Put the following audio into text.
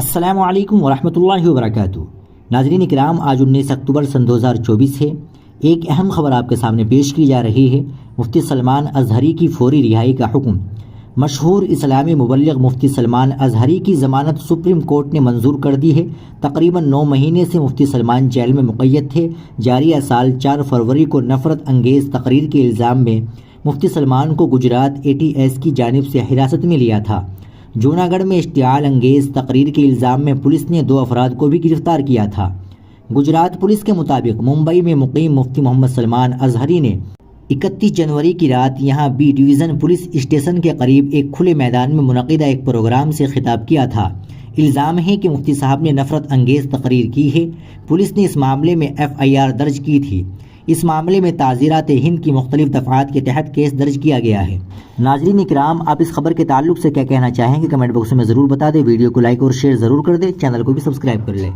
السلام علیکم ورحمۃ اللہ وبرکاتہ۔ ناظرین اکرام، آج 19 اکتوبر سن 2024 ہے۔ ایک اہم خبر آپ کے سامنے پیش کی جا رہی ہے۔ مفتی سلمان ازہری کی فوری رہائی کا حکم۔ مشہور اسلامی مبلغ مفتی سلمان ازہری کی ضمانت سپریم کورٹ نے منظور کر دی ہے۔ تقریباً 9 مہینے سے مفتی سلمان جیل میں مقید تھے۔ جاریہ سال 4 فروری کو نفرت انگیز تقریر کے الزام میں مفتی سلمان کو گجرات ATS کی جانب سے حراست میں لیا تھا۔ جوناگڑھ میں اشتعال انگیز تقریر کے الزام میں پولیس نے 2 افراد کو بھی گرفتار کیا تھا۔ گجرات پولیس کے مطابق ممبئی میں مقیم مفتی محمد سلمان ازہری نے 31 جنوری کی رات یہاں B ڈویژن پولیس اسٹیشن کے قریب ایک کھلے میدان میں منعقدہ ایک پروگرام سے خطاب کیا تھا۔ الزام ہے کہ مفتی صاحب نے نفرت انگیز تقریر کی ہے۔ پولیس نے اس معاملے میں FIR درج کی تھی۔ اس معاملے میں تعزیرات ہند کی مختلف دفعات کے تحت کیس درج کیا گیا ہے۔ ناظرین اکرام، آپ اس خبر کے تعلق سے کیا کہنا چاہیں گے؟ کمنٹ باکس میں ضرور بتا دیں۔ ویڈیو کو لائک اور شیئر ضرور کر دیں۔ چینل کو بھی سبسکرائب کر لیں۔